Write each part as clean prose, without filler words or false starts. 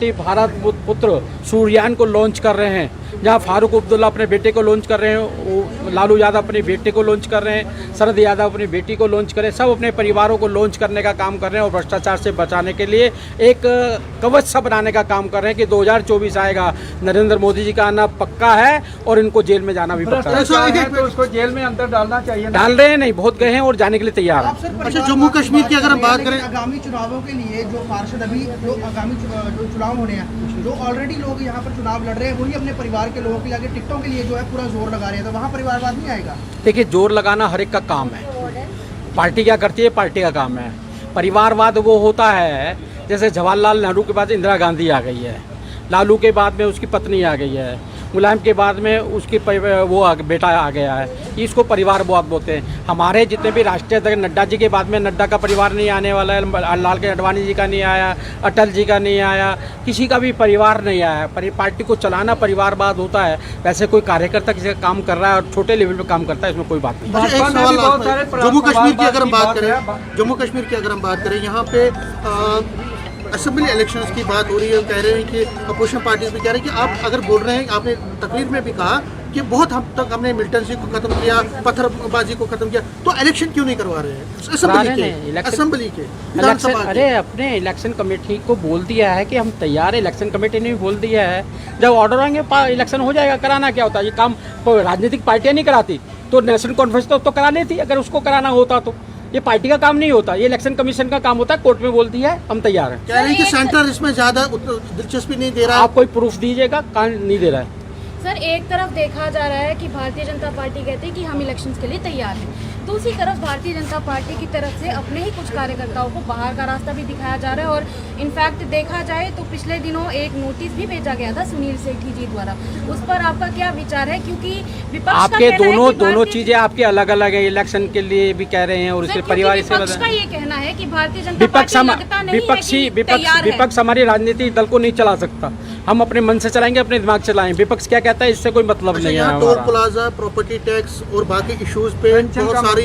प्रधानमंत्री भारत पुत्र सूर्ययान को लॉन्च कर रहे हैं, जहां फारूक अब्दुल्ला अपने बेटे को लॉन्च कर रहे हैं, लालू यादव अपने बेटे को लॉन्च कर रहे हैं, शरद यादव अपनी बेटी को लॉन्च कर रहे हैं, सब अपने परिवारों को लॉन्च करने का काम कर रहे हैं और भ्रष्टाचार से बचाने के लिए एक कवच सा बनाने का काम कर रहे हैं कि 2024 आएगा, नरेंद्र मोदी जी का आना पक्का है और इनको जेल में जाना भी पक्का है। तो उसको जेल में अंदर डालना चाहिए। डाल रहे हैं, नहीं बहुत गए हैं और जाने के लिए तैयार हैं। अच्छा, जम्मू कश्मीर की अगर हम बात करें, आगामी चुनावों के लिए जो पार्षद अभी जो आगामी जो चुनाव होने हैं, जो ऑलरेडी लोग यहाँ पर चुनाव लड़ रहे हैं, वही अपने परिवार के लोगों के लिए आगे टिकटों के लिए जो है पूरा जोर लगा रहे हैं, तो वहाँ परिवारवाद नहीं आएगा? देखिए, जोर लगाना हर एक का काम है, पार्टी क्या करती है, पार्टी का काम है। परिवारवाद वो होता है जैसे जवाहरलाल नेहरू के बाद इंदिरा गांधी आ गई है, लालू के बाद में उसकी पत्नी आ गई है, मुलायम के बाद में उसकी बेटा आ गया है, इसको परिवारवाद बोलते हैं। हमारे जितने भी राष्ट्रीय अध्यक्ष नड्डा जी के बाद में नड्डा का परिवार नहीं आने वाला है, लाल के अडवाणी जी का नहीं आया, अटल जी का नहीं आया, किसी का भी परिवार नहीं आया। पार्टी को चलाना परिवारवाद होता है। वैसे कोई कार्यकर्ता किसी का काम कर रहा है और छोटे लेवल पे काम करता है, इसमें कोई बात नहीं। अच्छा, एक सवाल जम्मू कश्मीर की अगर हम बात करें, जम्मू कश्मीर की अगर हम बात करें, यहाँ पे असेंबली इलेक्शंस की बात हो रही है। कह रहे हैं कि अपोजिशन पार्टीज भी कह रहे हैं कि आप अगर बोल रहे हैं, आपने तकरीर में भी कहा कि बहुत हद तक हमने मिलिटेंसी को खत्म किया, पत्थरबाजी को खत्म किया, तो इलेक्शन क्यों नहीं करवा रहे हैं असेंबली के विधानसभा? अरे अपने इलेक्शन कमेटी को बोल दिया है कि हम तैयार है, इलेक्शन कमेटी ने भी बोल दिया है, जब ऑर्डर आएंगे इलेक्शन हो जाएगा। कराना क्या होता है, ये काम राजनीतिक पार्टियां नहीं कराती, तो नेशनल कॉन्फ्रेंस तो करानी थी। अगर उसको कराना होता तो ये पार्टी का काम नहीं होता, ये इलेक्शन कमीशन का काम होता है। कोर्ट में बोल दिया है, हम तैयार हैं। कह रहे हैं कि सेंटर इसमें ज्यादा दिलचस्पी नहीं दे रहा है। आप कोई प्रूफ दीजिएगा, कौन नहीं दे रहा है? सर, एक तरफ देखा जा रहा है कि भारतीय जनता पार्टी कहती है कि हम इलेक्शंस के लिए तैयार हैं, दूसरी तरफ भारतीय जनता पार्टी की तरफ से अपने ही कुछ कार्यकर्ताओं को बाहर का रास्ता भी दिखाया जा रहा है। और इनफैक्ट देखा जाए तो पिछले दिनों एक नोटिस भी भेजा गया था सुनील सेठी जी द्वारा, उस पर आपका क्या विचार है? क्योंकि विपक्ष आपके दोनों चीजें आपकी अलग अलग है। इलेक्शन के लिए भी कह रहे हैं और उसके परिवार से विपक्ष का ये कहना है कि भारतीय जनता पार्टी विपक्ष हमारी राजनीतिक दल को नहीं चला सकता। हम अपने मन से चलाएंगे, अपने दिमाग से चलाएंगे। विपक्ष क्या कहता है इससे कोई मतलब नहीं है। टोल प्लाजा, प्रॉपर्टी टैक्स और बाकी इश्यूज पे बहुत सारी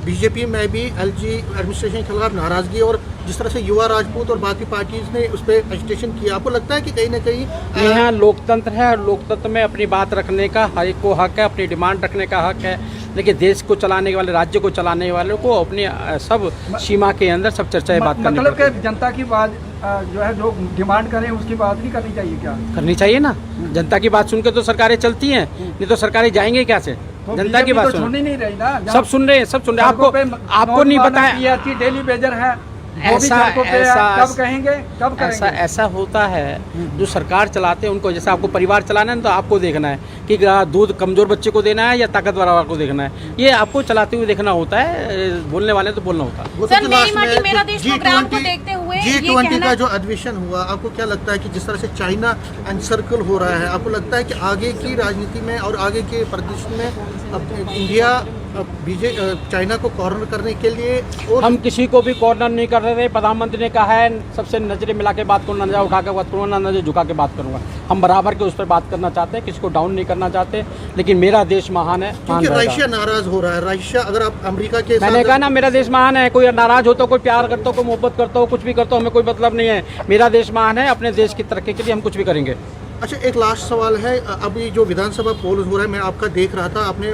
बीजेपी में भी एलजी एडमिनिस्ट्रेशन के खिलाफ नाराजगी, और जिस तरह से युवा राजपूत और बाकी पार्टीज ने उस पर एजिटेशन किया, आपको लगता है कि कहीं ना कहीं यहाँ लोकतंत्र है और लोकतंत्र में अपनी बात रखने का हर एक को हक है, अपनी डिमांड रखने का हक है। लेकिन देश को चलाने वाले, राज्य को चलाने वालों को अपनी सब सीमा के अंदर सब चर्चाएं बात करनी मतलब कि जनता की बात जो है, जो डिमांड करें उसकी बात नहीं करनी चाहिए? क्या करनी चाहिए ना, जनता की बात सुन के तो सरकारें चलती हैं, नहीं तो सरकारें जाएंगे क्या से? तो जनता की बात तो सुन ही नहीं रही ना, सब सुन रहे हैं, सब सुन रहे हैं। आपको नहीं पता है, डेली बेजर है, ऐसा कब कहेंगे, कब करेंगे? ऐसा होता है जो सरकार चलाते हैं उनको, जैसे आपको परिवार चलाना है तो आपको देखना है कि दूध कमजोर बच्चे को देना है या ताकतवर वाले को देखना है, ये आपको चलाते हुए देखना होता है। बोलने वाले तो बोलना होता है। सर, मेरी माटी मेरा देश प्रोग्राम को देखते हुए G20 का जो अधिवेशन हुआ, आपको क्या लगता है कि जिस तरह से चाइना एनसर्कल हो रहा है, आपको लगता है कि आगे की राजनीति में और आगे के परिदृश्य में इंडिया चाइना को कॉर्नर करने के लिए? और हम किसी को भी कॉर्नर नहीं कर रहे। प्रधानमंत्री ने कहा है सबसे नजरें मिला के बात करूँगा, नजर उठा के बात करूँगा, ना नजर झुका के बात करूँगा। हम बराबर के उस पर बात करना चाहते हैं, किसी को डाउन नहीं करना चाहते। लेकिन मेरा देश महान है। क्योंकि रशिया नाराज हो रहा है। रशिया, अगर आप अमेरिका के, मैंने कहा ना, मेरा देश महान है। कोई नाराज हो तो, कोई प्यार करता हो, कोई मोहब्बत करता हो, कुछ भी करता हो, हमें कोई मतलब नहीं है। मेरा देश महान है, अपने देश की तरक्की के लिए हम कुछ भी करेंगे। अच्छा, एक लास्ट सवाल है। अभी जो विधानसभा पोल हो रहा है, मैं आपका देख रहा था, आपने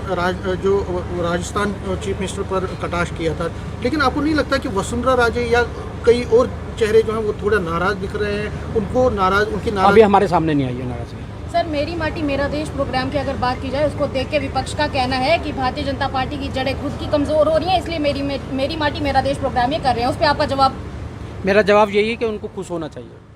जो राजस्थान चीफ मिनिस्टर पर कटाक्ष किया था, लेकिन आपको नहीं लगता कि वसुंधरा राजे या कई और चेहरे जो हैं वो थोड़ा नाराज दिख रहे हैं? उनको उनकी नाराज अभी हमारे सामने नहीं आई है नाराजगी। सर, मेरी माटी मेरा देश प्रोग्राम की अगर बात की जाए, उसको देख के विपक्ष का कहना है कि भारतीय जनता पार्टी की जड़ें खुद की कमजोर हो रही हैं, इसलिए मेरी माटी मेरा देश प्रोग्राम ये कर रहे हैं। उस पर आपका जवाब? मेरा जवाब यही है कि उनको खुश होना चाहिए।